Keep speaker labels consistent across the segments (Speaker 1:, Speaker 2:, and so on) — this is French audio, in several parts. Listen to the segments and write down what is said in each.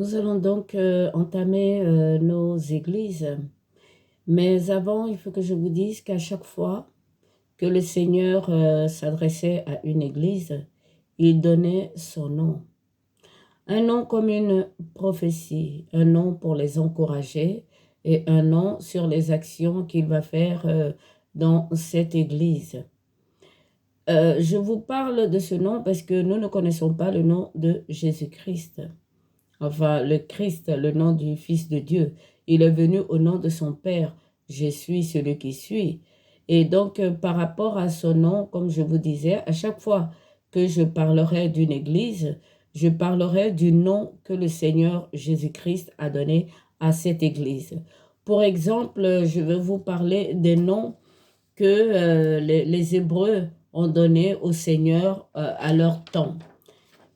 Speaker 1: Nous allons donc entamer nos églises. Mais avant, il faut que je vous dise qu'à chaque fois que le Seigneur s'adressait à une église, il donnait son nom. Un nom comme une prophétie, un nom pour les encourager et un nom sur les actions qu'il va faire dans cette église. Je vous parle de ce nom parce que nous ne connaissons pas le nom de Jésus-Christ. Enfin, le Christ, le nom du Fils de Dieu. Il est venu au nom de son Père. Je suis celui qui suis. Et donc, par rapport à son nom, comme je vous disais, à chaque fois que je parlerai d'une église, je parlerai du nom que le Seigneur Jésus-Christ a donné à cette église. Pour exemple, je vais vous parler des noms que les Hébreux ont donnés au Seigneur à leur temps.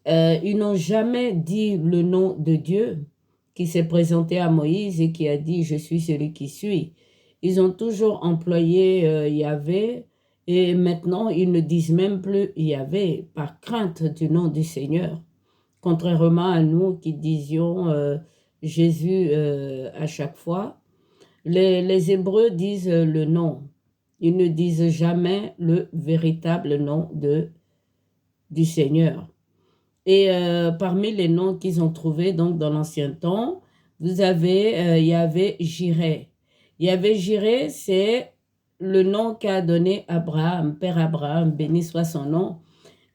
Speaker 1: Ils n'ont jamais dit le nom de Dieu qui s'est présenté à Moïse et qui a dit « Je suis celui qui suis ». Ils ont toujours employé Yahvé et maintenant ils ne disent même plus Yahvé par crainte du nom du Seigneur. Contrairement à nous qui disions Jésus à chaque fois, les Hébreux disent le nom. Ils ne disent jamais le véritable nom du Seigneur. Et parmi les noms qu'ils ont trouvés donc dans l'ancien temps, vous avez Yahvé Jireh. Yahvé Jireh, c'est le nom qu'a donné Abraham, Père Abraham, béni soit son nom.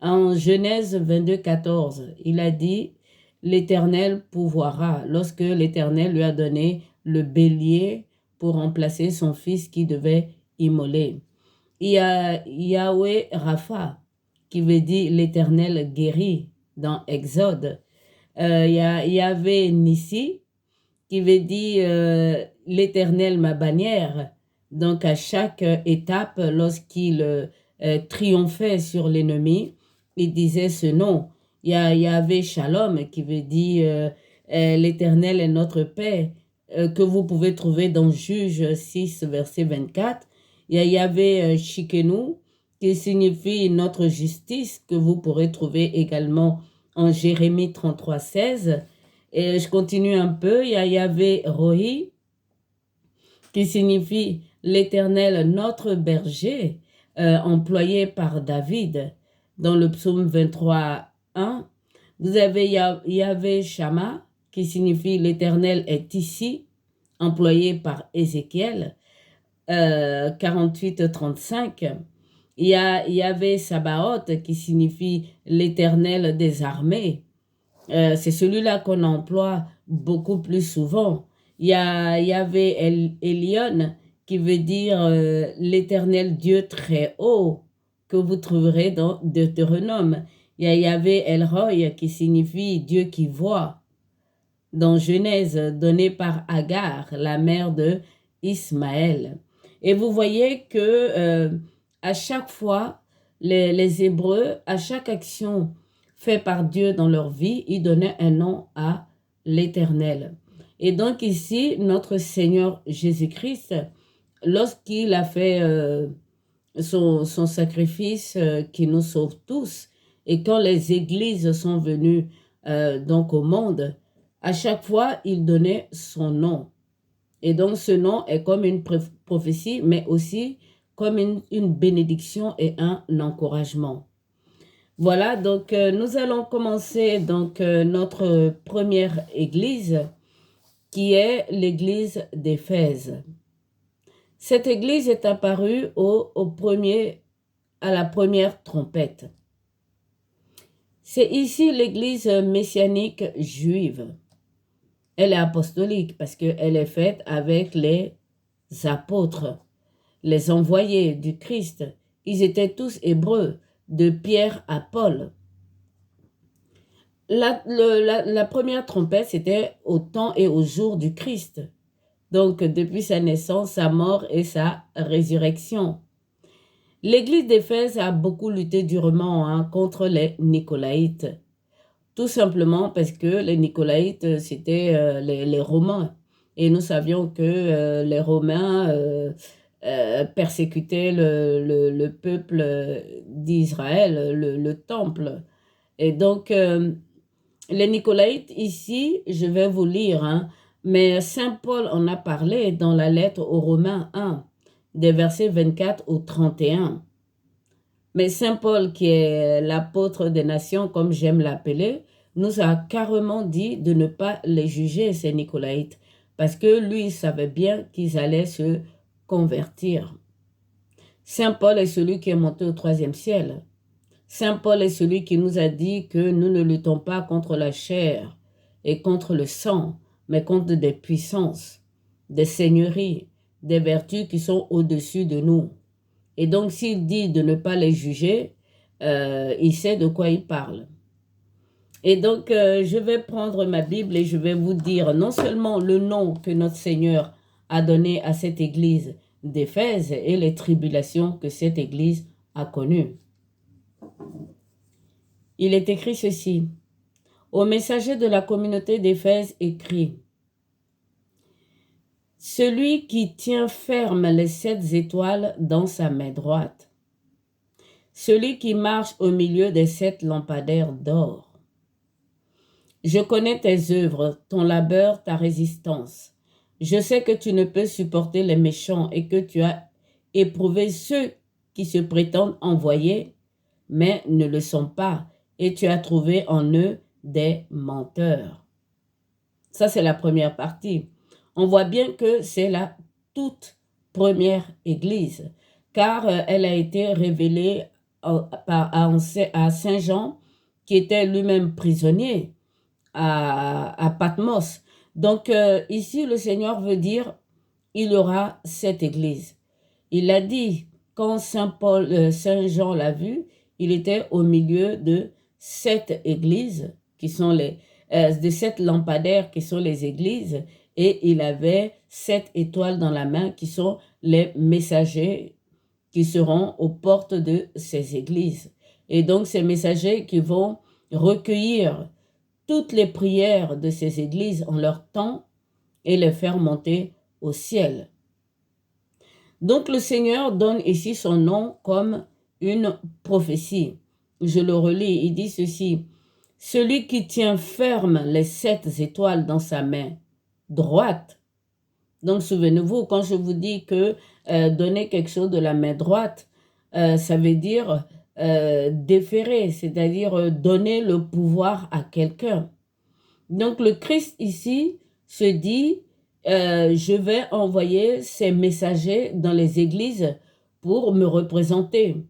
Speaker 1: En Genèse 22, 14, il a dit « L'Éternel pourvoira » lorsque l'Éternel lui a donné le bélier pour remplacer son fils qui devait immoler. Il y a Yahweh Rapha, qui veut dire « l'Éternel guérit » dans Exode. Il y a Yahvé Nissi, qui veut dire l'Éternel ma bannière. Donc à chaque étape, lorsqu'il triomphait sur l'ennemi, il disait ce nom. Il y a Yahvé Shalom, qui veut dire l'Éternel est notre paix, que vous pouvez trouver dans Juge 6, verset 24. Il y a Yahvé Shikenu, qui signifie notre justice, que vous pourrez trouver également en Jérémie 33, 16. Et je continue un peu. Il y a Yahvé Rohi, qui signifie l'Éternel notre berger, employé par David dans le psaume 23, 1. Vous avez Yahvé Shama, qui signifie l'Éternel est ici, employé par Ézéchiel 48, 35. Il y a Yahvé Sabaoth, qui signifie l'Éternel des armées. C'est celui-là qu'on emploie beaucoup plus souvent. Il y a Yahvé Elion, qui veut dire l'Éternel Dieu très haut, que vous trouverez dans Deutéronome. Il y a Yahvé El Roi, qui signifie Dieu qui voit, dans Genèse, donné par Agar, la mère de Ismaël. Et vous voyez que à chaque fois, les Hébreux, à chaque action faite par Dieu dans leur vie, ils donnaient un nom à l'Éternel. Et donc ici, notre Seigneur Jésus-Christ, lorsqu'il a fait son sacrifice qui nous sauve tous, et quand les églises sont venues donc au monde, à chaque fois, il donnait son nom. Et donc, ce nom est comme une prophétie, mais aussi comme une bénédiction et un encouragement. Voilà, donc nous allons commencer donc notre première église, qui est l'église d'Éphèse. Cette église est apparue à la première trompette. C'est ici l'église messianique juive. Elle est apostolique parce qu'elle est faite avec les apôtres, les envoyés du Christ. Ils étaient tous hébreux, de Pierre à Paul. La première trompette, c'était au temps et au jour du Christ. Donc, depuis sa naissance, sa mort et sa résurrection. L'église d'Éphèse a beaucoup lutté durement contre les Nicolaïtes. Tout simplement parce que les Nicolaïtes, c'était les Romains. Et nous savions que les Romains persécutaient le peuple d'Israël, le temple. Et donc, Les Nicolaïtes, ici, je vais vous lire, hein, mais Saint Paul en a parlé dans la lettre aux Romains 1, des versets 24 au 31. Mais Saint Paul, qui est l'apôtre des nations, comme j'aime l'appeler, nous a carrément dit de ne pas les juger, ces Nicolaïtes, parce que lui, il savait bien qu'ils allaient se convertir. Saint Paul est celui qui est monté au 3e ciel. Saint Paul est celui qui nous a dit que nous ne luttons pas contre la chair et contre le sang, mais contre des puissances, des seigneuries, des vertus qui sont au-dessus de nous. Et donc, s'il dit de ne pas les juger, il sait de quoi il parle. Et donc, je vais prendre ma Bible et je vais vous dire non seulement le nom que notre Seigneur a donné à cette église d'Éphèse et les tribulations que cette église a connues. Il est écrit ceci. Au messager de la communauté d'Éphèse écrit, « Celui qui tient ferme les 7 étoiles dans sa main droite, celui qui marche au milieu des 7 lampadaires d'or. Je connais tes œuvres, ton labeur, ta résistance. Je sais que tu ne peux supporter les méchants et que tu as éprouvé ceux qui se prétendent envoyés, mais ne le sont pas, et tu as trouvé en eux des menteurs. » Ça, c'est la première partie. On voit bien que c'est la toute première église, car elle a été révélée à Saint Jean, qui était lui-même prisonnier à Patmos. Donc, ici, le Seigneur veut dire, il y aura cette église. Il a dit, quand Saint Jean l'a vu, il était au milieu de 7 églises, qui sont de 7 lampadaires, qui sont les églises, et il avait 7 étoiles dans la main, qui sont les messagers qui seront aux portes de ces églises. Et donc, ces messagers qui vont recueillir toutes les prières de ces églises en leur temps et les faire monter au ciel. Donc le Seigneur donne ici son nom comme une prophétie. Je le relis, il dit ceci. Celui qui tient ferme les 7 étoiles dans sa main droite. Donc souvenez-vous, quand je vous dis que donner quelque chose de la main droite, ça veut dire déférer, c'est-à-dire donner le pouvoir à quelqu'un. Donc le Christ ici se dit, je vais envoyer ces messagers dans les églises pour me représenter,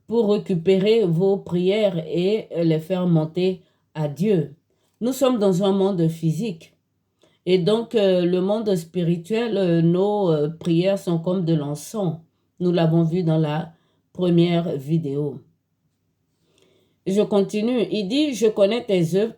Speaker 1: pour récupérer vos prières et les faire monter à Dieu. Nous sommes dans un monde physique. Et donc le monde spirituel, nos prières sont comme de l'encens. Nous l'avons vu dans la première vidéo. Je continue. Il dit, je connais tes œuvres,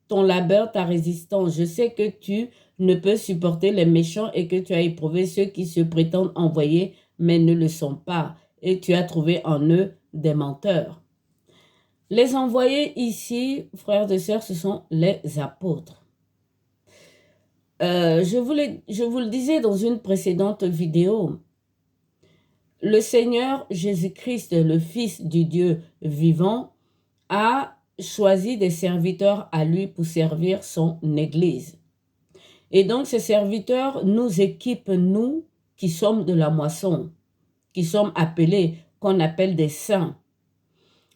Speaker 1: ton labeur, ta résistance. Je sais que tu ne peux supporter les méchants et que tu as éprouvé ceux qui se prétendent envoyés, mais ne le sont pas. Et tu as trouvé en eux des menteurs. Les envoyés ici, frères et sœurs, ce sont les apôtres. Je vous le disais dans une précédente vidéo. Le Seigneur Jésus-Christ, le Fils du Dieu vivant, a choisi des serviteurs à lui pour servir son Église. Et donc ces serviteurs nous équipent, nous qui sommes de la moisson, qui sommes appelés, qu'on appelle des saints.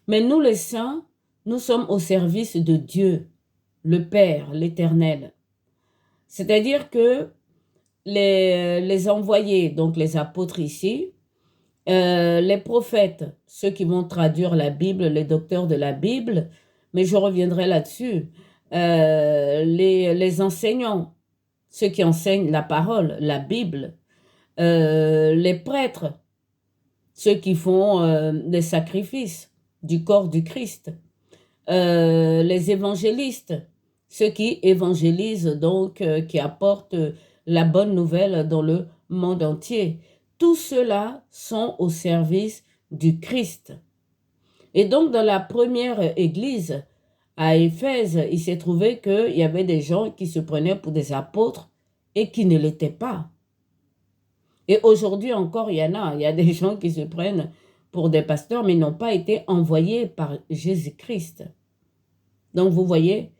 Speaker 1: Mais nous les saints, nous sommes au service de Dieu, le Père, l'Éternel. C'est-à-dire que les envoyés, donc les apôtres ici, les prophètes, ceux qui vont traduire la Bible, les docteurs de la Bible, mais je reviendrai là-dessus, les enseignants, ceux qui enseignent la parole, la Bible, les prêtres, ceux qui font des sacrifices du corps du Christ, les évangélistes, ceux qui évangélisent, donc qui apportent la bonne nouvelle dans le monde entier. Tous ceux-là sont au service du Christ. Et donc, dans la première église à Éphèse, il s'est trouvé qu'il y avait des gens qui se prenaient pour des apôtres et qui ne l'étaient pas. Et aujourd'hui encore, il y a des gens qui se prennent pour des pasteurs, mais n'ont pas été envoyés par Jésus-Christ. Donc, vous voyez,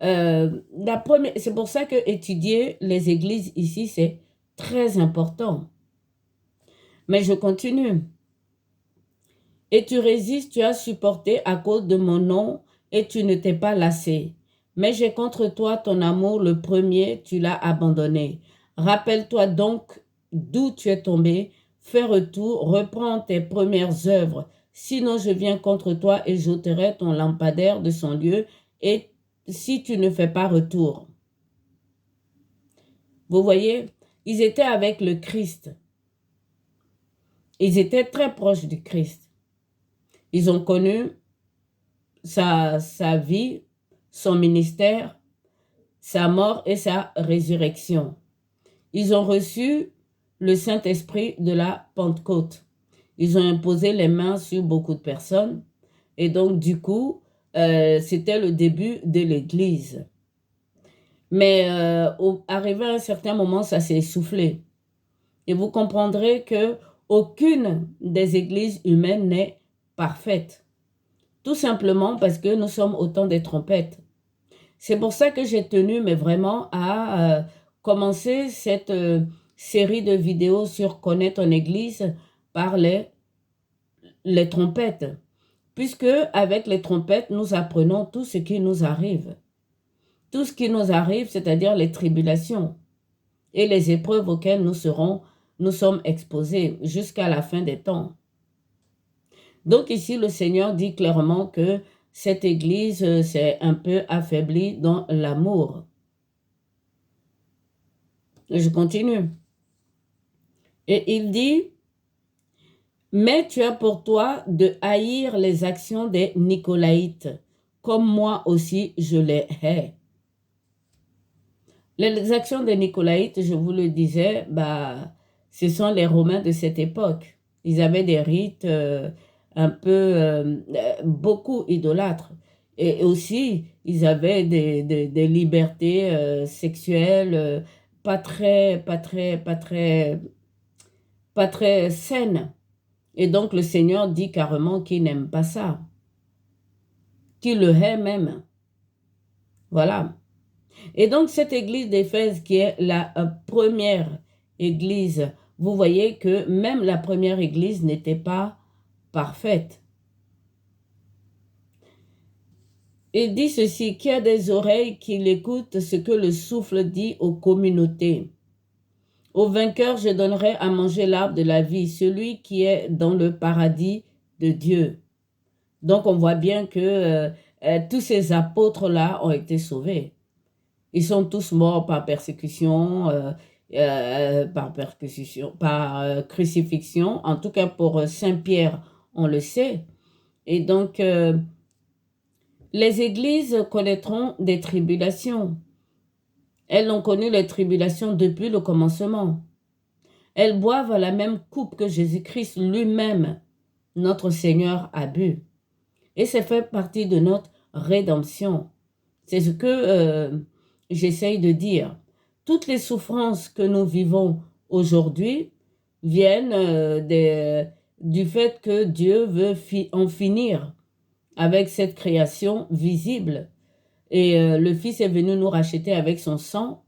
Speaker 1: C'est pour ça que étudier les églises ici, c'est très important. Mais je continue. Et tu résistes, tu as supporté à cause de mon nom et tu ne t'es pas lassé. Mais j'ai contre toi ton amour, le premier, tu l'as abandonné. Rappelle-toi donc d'où tu es tombé, fais retour, reprends tes premières œuvres. Sinon je viens contre toi et j'ôterai ton lampadaire de son lieu et si tu ne fais pas retour. Vous voyez, ils étaient avec le Christ. Ils étaient très proches du Christ. Ils ont connu sa vie, son ministère, sa mort et sa résurrection. Ils ont reçu le Saint-Esprit de la Pentecôte. Ils ont imposé les mains sur beaucoup de personnes. Et donc, du coup, c'était le début de l'Église. Mais arrivé à un certain moment, ça s'est essoufflé. Et vous comprendrez que aucune des églises humaines n'est parfaite. Tout simplement parce que nous sommes au temps des trompettes. C'est pour ça que j'ai tenu, mais vraiment, à commencer cette série de vidéos sur connaître ton église par les trompettes. Puisque avec les trompettes, nous apprenons tout ce qui nous arrive. Tout ce qui nous arrive, c'est-à-dire les tribulations et les épreuves auxquelles nous sommes exposés jusqu'à la fin des temps. Donc ici, le Seigneur dit clairement que cette église s'est un peu affaiblie dans l'amour. Je continue. Et il dit, mais tu as pour toi de haïr les actions des Nicolaïtes, comme moi aussi je les hais. Les actions des Nicolaïtes, je vous le disais, ce sont les Romains de cette époque. Ils avaient des rites beaucoup idolâtres. Et aussi, ils avaient des libertés sexuelles pas très saines. Et donc, le Seigneur dit carrément qu'il n'aime pas ça, qu'il le hait même. Voilà. Et donc, cette église d'Éphèse qui est la première église, vous voyez que même la première église n'était pas parfaite. Il dit ceci, qui a des oreilles qu'il écoute ce que le souffle dit aux communautés. Au vainqueur, je donnerai à manger l'arbre de la vie, celui qui est dans le paradis de Dieu. Donc, on voit bien que tous ces apôtres-là ont été sauvés. Ils sont tous morts par persécution, par crucifixion. En tout cas, pour Saint-Pierre, on le sait. Et donc, les églises connaîtront des tribulations. Elles ont connu les tribulations depuis le commencement. Elles boivent la même coupe que Jésus-Christ lui-même, notre Seigneur, a bu. Et ça fait partie de notre rédemption. C'est ce que j'essaye de dire. Toutes les souffrances que nous vivons aujourd'hui viennent du fait que Dieu veut en finir avec cette création visible. Et le Fils est venu nous racheter avec son sang,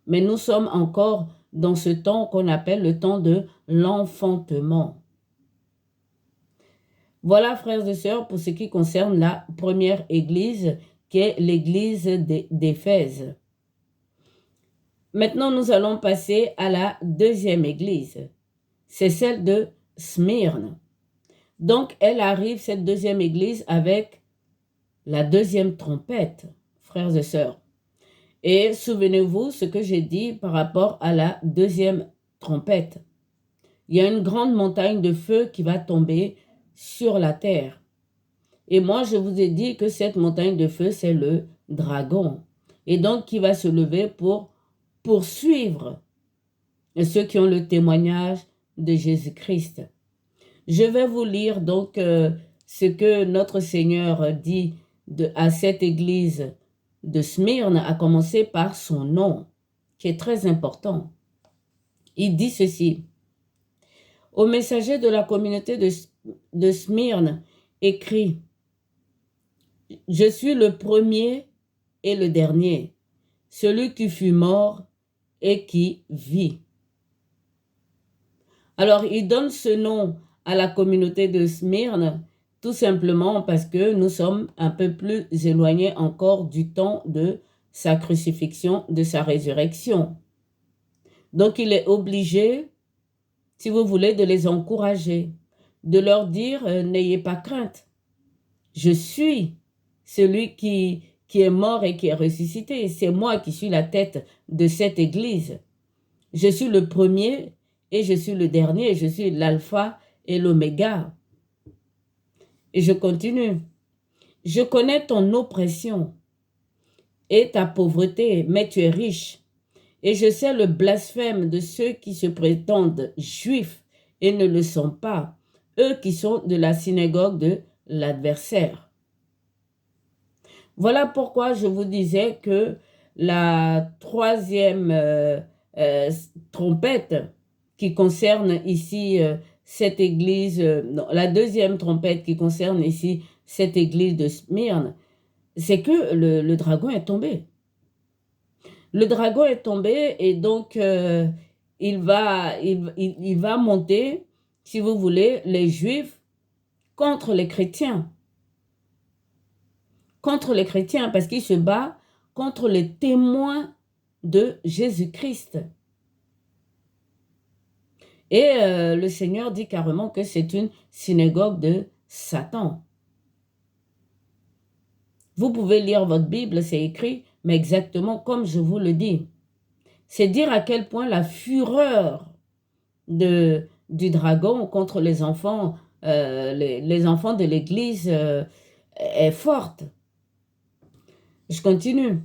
Speaker 1: mais nous sommes encore dans ce temps qu'on appelle le temps de l'enfantement. Voilà, frères et sœurs, pour ce qui concerne la première église, qui est l'église d'Éphèse. Maintenant, nous allons passer à la deuxième église. C'est celle de Smyrne. Donc, elle arrive, cette deuxième église, avec la deuxième trompette, frères et sœurs. Et souvenez-vous ce que j'ai dit par rapport à la deuxième trompette. Il y a une grande montagne de feu qui va tomber sur la terre. Et moi, je vous ai dit que cette montagne de feu, c'est le dragon. Et donc, qui va se lever pour poursuivre ceux qui ont le témoignage de Jésus-Christ. Je vais vous lire donc ce que notre Seigneur dit à cette église de Smyrne, à commencer par son nom, qui est très important. Il dit ceci. Au messager de la communauté de Smyrne, écrit, je suis le premier et le dernier, celui qui fut mort et qui vit. Alors, il donne ce nom à la communauté de Smyrne, tout simplement parce que nous sommes un peu plus éloignés encore du temps de sa crucifixion, de sa résurrection. Donc, il est obligé, si vous voulez, de les encourager, de leur dire, n'ayez pas crainte. Je suis celui qui est mort et qui est ressuscité. C'est moi qui suis la tête de cette église. Je suis le premier et je suis le dernier. Je suis l'alpha et l'oméga. Et je continue. Je connais ton oppression et ta pauvreté, mais tu es riche. Et je sais le blasphème de ceux qui se prétendent juifs et ne le sont pas, eux qui sont de la synagogue de l'adversaire. Voilà pourquoi je vous disais que la troisième trompette qui concerne ici cette église, non, la deuxième trompette qui concerne ici cette église de Smyrne, c'est que le dragon est tombé. Le dragon est tombé et donc il va monter, si vous voulez, les Juifs contre les chrétiens. Contre les chrétiens parce qu'il se bat contre les témoins de Jésus-Christ. Et le Seigneur dit carrément que c'est une synagogue de Satan. Vous pouvez lire votre Bible, c'est écrit, mais exactement comme je vous le dis. C'est dire à quel point la fureur du dragon contre les enfants de l'Église est forte. Je continue.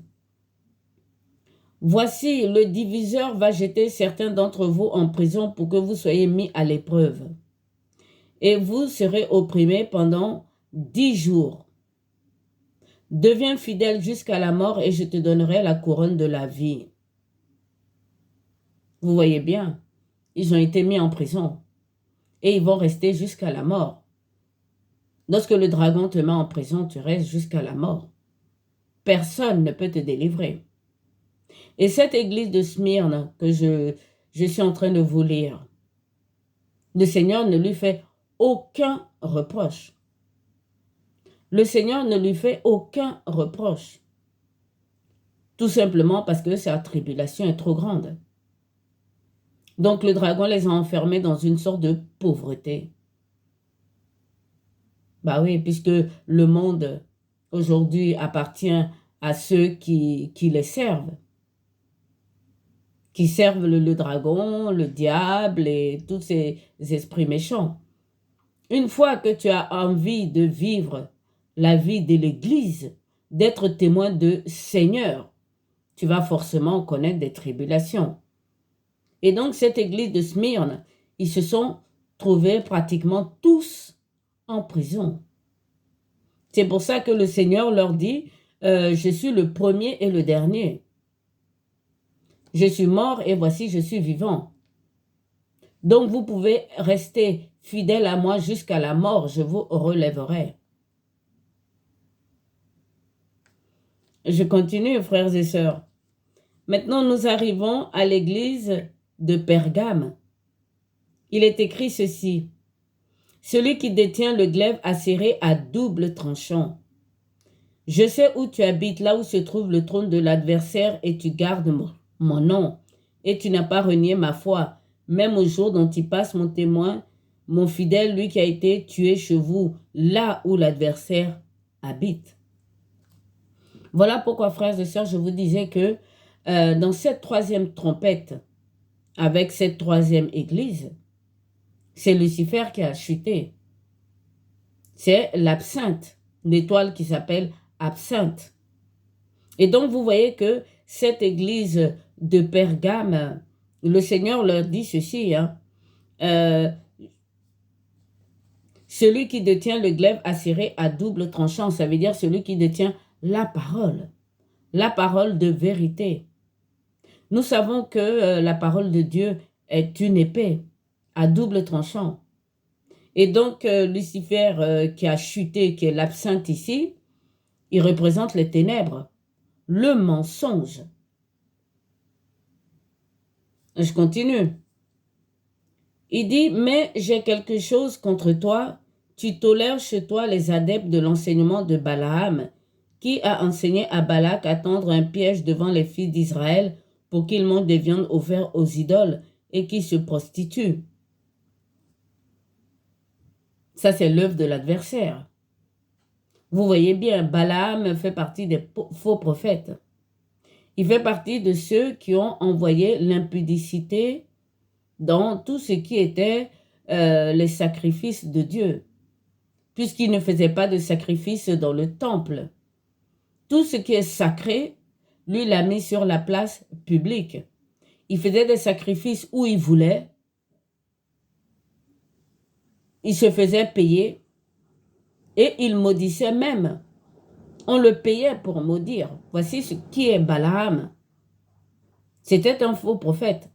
Speaker 1: Voici, le diviseur va jeter certains d'entre vous en prison pour que vous soyez mis à l'épreuve. Et vous serez opprimés pendant 10 jours. Deviens fidèle jusqu'à la mort et je te donnerai la couronne de la vie. Vous voyez bien, ils ont été mis en prison et ils vont rester jusqu'à la mort. Lorsque le dragon te met en prison, tu restes jusqu'à la mort. Personne ne peut te délivrer. Et cette église de Smyrne que je suis en train de vous lire, le Seigneur ne lui fait aucun reproche. Le Seigneur ne lui fait aucun reproche. Tout simplement parce que sa tribulation est trop grande. Donc le dragon les a enfermés dans une sorte de pauvreté. Bah oui, puisque le monde aujourd'hui appartient à ceux qui les servent. Qui servent le dragon, le diable et tous ces esprits méchants. Une fois que tu as envie de vivre la vie de l'Église, d'être témoin de Seigneur, tu vas forcément connaître des tribulations. Et donc cette église de Smyrne, ils se sont trouvés pratiquement tous en prison. C'est pour ça que le Seigneur leur dit, je suis le premier et le dernier. Je suis mort et voici je suis vivant. Donc vous pouvez rester fidèle à moi jusqu'à la mort, je vous relèverai. Je continue, frères et sœurs. Maintenant, nous arrivons à l'église de Pergame. Il est écrit ceci. Celui qui détient le glaive acéré à double tranchant. Je sais où tu habites, là où se trouve le trône de l'adversaire, et tu gardes mon nom. Et tu n'as pas renié ma foi, même au jour dont il passe mon témoin, mon fidèle, lui qui a été tué chez vous, là où l'adversaire habite. Voilà pourquoi, frères et sœurs, je vous disais que dans cette troisième trompette, avec cette troisième église, c'est Lucifer qui a chuté. C'est l'absinthe, l'étoile qui s'appelle absinthe. Et donc, vous voyez que cette église de Pergame, le Seigneur leur dit ceci, celui qui détient le glaive acéré à double tranchant, ça veut dire celui qui détient la parole de vérité. Nous savons que la parole de Dieu est une épée à double tranchant. Et donc, Lucifer qui a chuté, qui est l'absinthe ici, il représente les ténèbres, le mensonge. Je continue. Il dit, mais j'ai quelque chose contre toi. Tu tolères chez toi les adeptes de l'enseignement de Balaam, qui a enseigné à Balak à tendre un piège devant les fils d'Israël pour qu'ils mangent des viandes offertes aux idoles et qui se prostituent. Ça, c'est l'œuvre de l'adversaire. Vous voyez bien, Balaam fait partie des faux prophètes. Il fait partie de ceux qui ont envoyé l'impudicité dans tout ce qui était les sacrifices de Dieu, puisqu'il ne faisait pas de sacrifice dans le temple. Tout ce qui est sacré, lui l'a mis sur la place publique. Il faisait des sacrifices où il voulait. Il se faisait payer et il maudissait même. On le payait pour maudire. Voici ce qui est Balaam. C'était un faux prophète.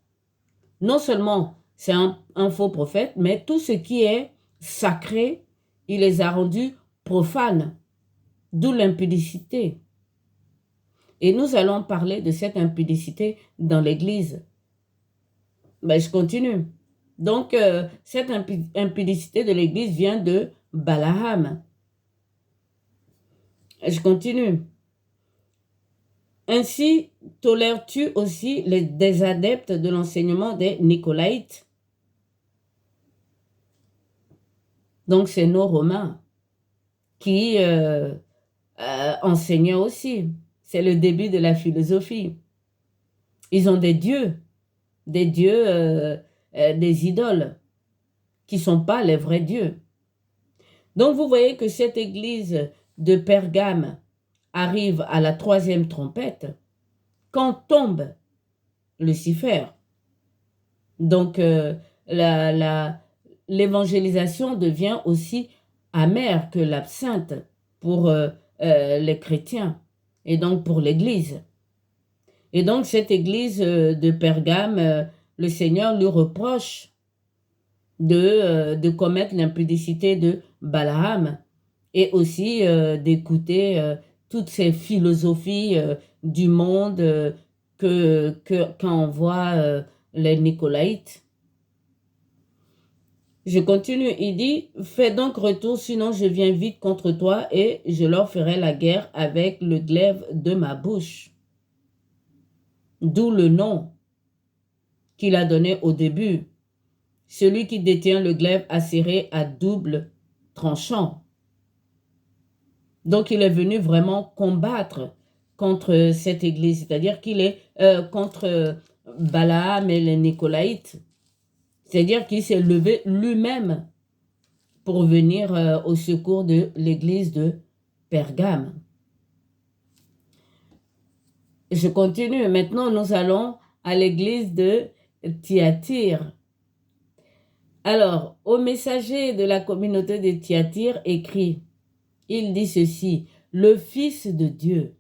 Speaker 1: Non seulement c'est un faux prophète, mais tout ce qui est sacré, il les a rendus profanes, d'où l'impudicité. Et nous allons parler de cette impudicité dans l'Église. Ben, je continue. Donc, cette impudicité de l'Église vient de Balaam. Je continue. Ainsi, tolères-tu aussi des adeptes de l'enseignement des Nicolaïtes? Donc, c'est nos Romains qui enseignaient aussi. C'est le début de la philosophie. Ils ont des dieux, des idoles, qui ne sont pas les vrais dieux. Donc, vous voyez que cette église de Pergame arrive à la 3e trompette quand tombe Lucifer. Donc, l'évangélisation devient aussi amère que l'absinthe pour les chrétiens et donc pour l'Église. Et donc, cette église de Pergame, le Seigneur lui reproche de commettre l'impudicité de Balaam et aussi d'écouter toutes ces philosophies du monde qu'envoient les Nicolaïtes. Je continue, il dit, fais donc retour, sinon je viens vite contre toi et je leur ferai la guerre avec le glaive de ma bouche. D'où le nom qu'il a donné au début. Celui qui détient le glaive acéré à double tranchant. Donc il est venu vraiment combattre contre cette église, c'est-à-dire qu'il est contre Balaam et les Nicolaïtes. C'est-à-dire qu'il s'est levé lui-même pour venir au secours de l'église de Pergame. Je continue. Maintenant, nous allons à l'église de Thyatire. Alors, au messager de la communauté de Thyatire écrit, il dit ceci, le Fils de Dieu,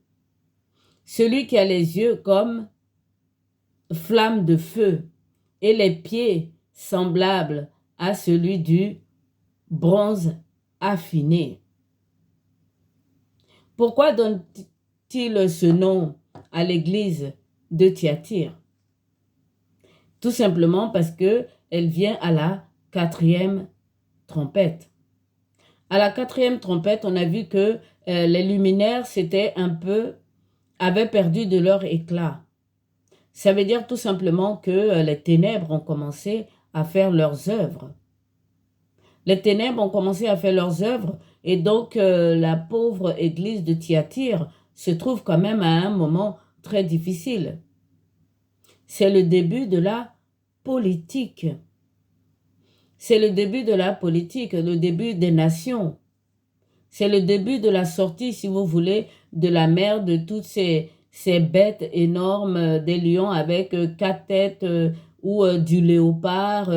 Speaker 1: celui qui a les yeux comme flamme de feu et les pieds semblables à celui du bronze affiné. Pourquoi donne-t-il ce nom à l'église de Thyatire? Tout simplement parce qu'elle vient à la 4e trompette. À la 4e trompette, on a vu que les luminaires avaient perdu de leur éclat. Ça veut dire tout simplement que les ténèbres ont commencé à faire leurs œuvres. Les ténèbres ont commencé à faire leurs œuvres et donc la pauvre église de Thyatire se trouve quand même à un moment très difficile. C'est le début de la politique. C'est le début de la politique, le début des nations. C'est le début de la sortie, si vous voulez, de la mer de toutes ces bêtes énormes, des lions avec 4 têtes ou du léopard.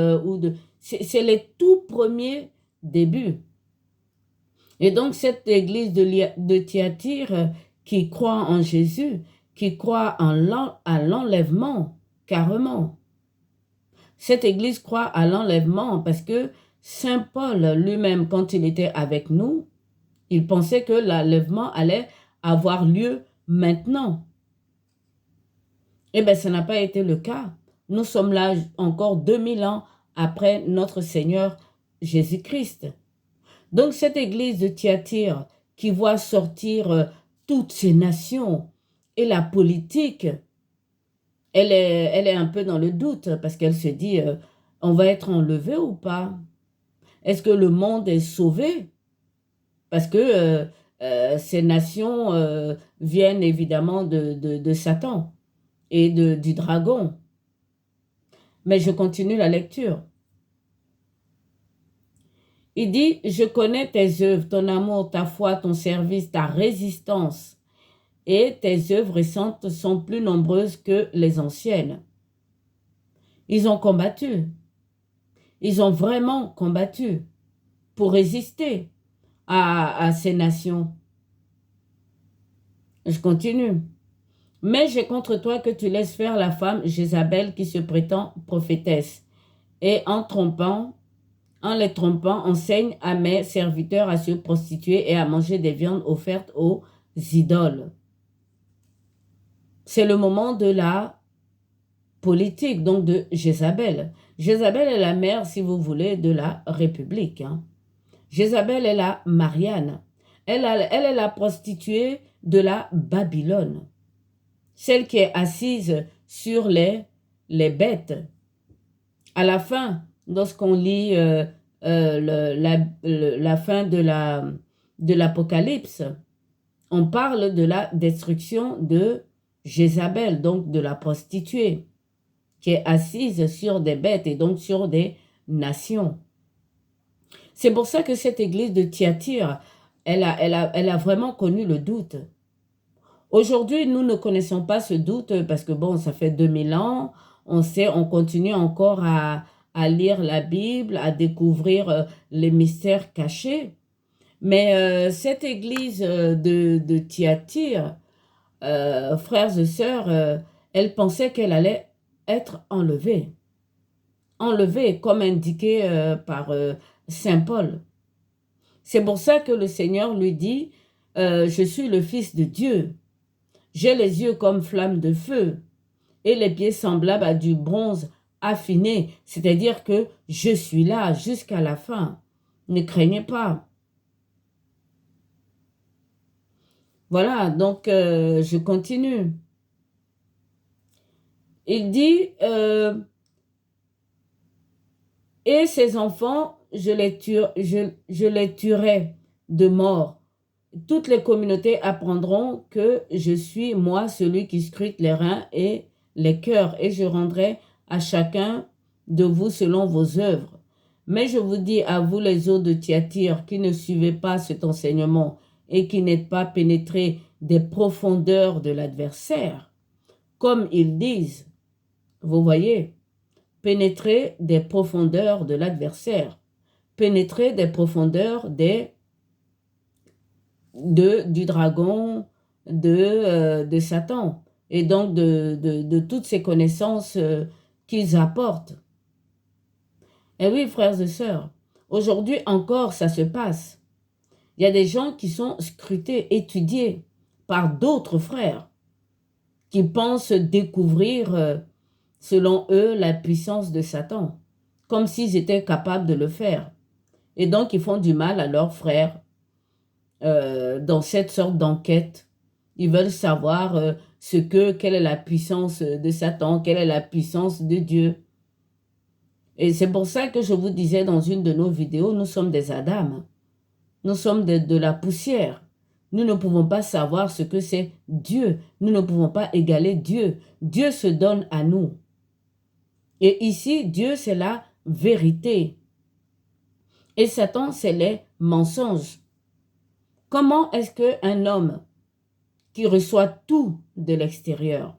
Speaker 1: C'est les tout premiers débuts. Et donc cette église de Thyatire qui croit en Jésus, qui croit à l'enlèvement, carrément. Cette église croit à l'enlèvement parce que Saint Paul lui-même, quand il était avec nous, il pensait que l'enlèvement allait avoir lieu maintenant. Eh bien, ça n'a pas été le cas. Nous sommes là encore 2000 ans après notre Seigneur Jésus-Christ. Donc, cette église de Thyatire qui voit sortir toutes ces nations et la politique, elle est un peu dans le doute parce qu'elle se dit, on va être enlevé ou pas? Est-ce que le monde est sauvé? Parce que ces nations viennent évidemment de Satan et du dragon. Mais je continue la lecture. Il dit, je connais tes œuvres, ton amour, ta foi, ton service, ta résistance. Et tes œuvres récentes sont plus nombreuses que les anciennes. Ils ont combattu. Ils ont vraiment combattu pour résister à ces nations. Je continue. Mais j'ai contre toi que tu laisses faire la femme Jézabel qui se prétend prophétesse et en les trompant, enseigne à mes serviteurs à se prostituer et à manger des viandes offertes aux idoles. C'est le moment de la politique, donc de Jézabel. Jézabel est la mère, si vous voulez, de la République. Jézabel est la Marianne. Elle est la prostituée de la Babylone. Celle qui est assise sur les bêtes. À la fin, lorsqu'on lit la fin de l'Apocalypse, on parle de la destruction de Jézabel, donc de la prostituée, qui est assise sur des bêtes et donc sur des nations. C'est pour ça que cette église de Thyatire, elle a vraiment connu le doute. Aujourd'hui, nous ne connaissons pas ce doute parce que bon, ça fait 2000 ans, on continue encore à lire la Bible, à découvrir les mystères cachés. Mais cette église de Thyatire, frères et sœurs, elle pensait qu'elle allait être enlevée. Enlevée, comme indiqué par Saint Paul. C'est pour ça que le Seigneur lui dit, je suis le Fils de Dieu. J'ai les yeux comme flammes de feu et les pieds semblables à du bronze affiné. C'est-à-dire que je suis là jusqu'à la fin. Ne craignez pas. Voilà, donc je continue. Il dit, et ces enfants, je les tuerai de mort. Toutes les communautés apprendront que je suis, moi, celui qui scrute les reins et les cœurs, et je rendrai à chacun de vous selon vos œuvres. Mais je vous dis à vous, les eaux de Thyatire, qui ne suivez pas cet enseignement et qui n'êtes pas pénétrés des profondeurs de l'adversaire, comme ils disent, vous voyez, pénétrer des profondeurs de l'adversaire, pénétrer des profondeurs du dragon, de Satan, et donc de toutes ces connaissances qu'ils apportent. Et oui, frères et sœurs, aujourd'hui encore, ça se passe. Il y a des gens qui sont scrutés, étudiés par d'autres frères, qui pensent découvrir, selon eux, la puissance de Satan, comme s'ils étaient capables de le faire. Et donc, ils font du mal à leurs frères dans cette sorte d'enquête. Ils veulent savoir quelle est la puissance de Satan, quelle est la puissance de Dieu. Et c'est pour ça que je vous disais dans une de nos vidéos, nous sommes des Adam. Nous sommes de la poussière. Nous ne pouvons pas savoir ce que c'est Dieu. Nous ne pouvons pas égaler Dieu. Dieu se donne à nous. Et ici, Dieu, c'est la vérité. Et Satan, c'est les mensonges. Comment est-ce qu'un homme qui reçoit tout de l'extérieur,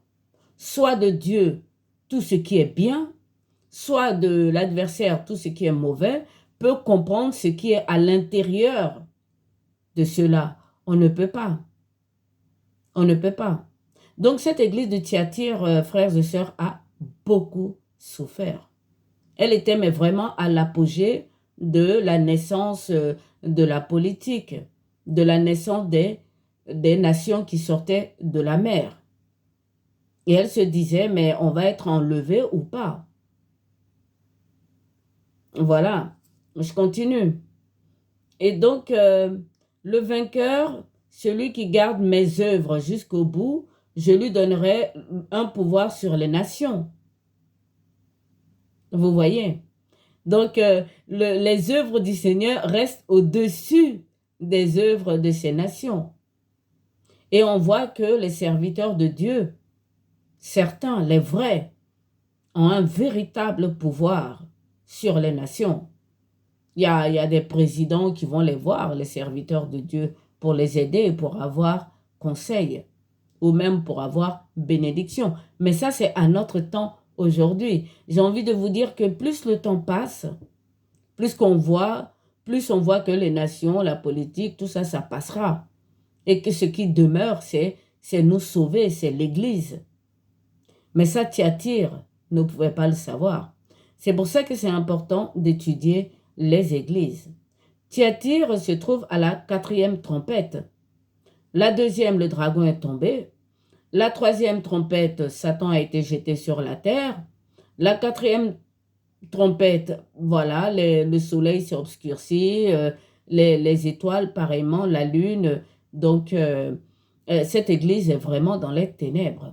Speaker 1: soit de Dieu tout ce qui est bien, soit de l'adversaire tout ce qui est mauvais, peut comprendre ce qui est à l'intérieur de cela? On ne peut pas. On ne peut pas. Donc cette église de Thyatire, frères et sœurs, a beaucoup souffert. Elle était mais vraiment à l'apogée de la naissance de la politique, de la naissance des nations qui sortaient de la mer. Et elle se disait, mais on va être enlevé ou pas? Voilà, je continue. Et donc, le vainqueur, celui qui garde mes œuvres jusqu'au bout, je lui donnerai un pouvoir sur les nations. Vous voyez? Donc, les œuvres du Seigneur restent au-dessus des œuvres de ces nations. Et on voit que les serviteurs de Dieu, certains, les vrais, ont un véritable pouvoir sur les nations. Il y a des présidents qui vont les voir, les serviteurs de Dieu, pour les aider, pour avoir conseil, ou même pour avoir bénédiction. Mais ça, c'est à notre temps aujourd'hui. J'ai envie de vous dire que plus le temps passe, plus on voit que les nations, la politique, tout ça, ça passera. Et que ce qui demeure, c'est nous sauver, c'est l'Église. Mais ça, Thyatire ne pouvait pas le savoir. C'est pour ça que c'est important d'étudier les églises. Thyatire se trouve à la 4e trompette. La 2e, le dragon est tombé. La 3e trompette, Satan a été jeté sur la terre. La 4e trompette, voilà, le soleil s'est obscurci, les étoiles pareillement, la lune. Donc, cette église est vraiment dans les ténèbres.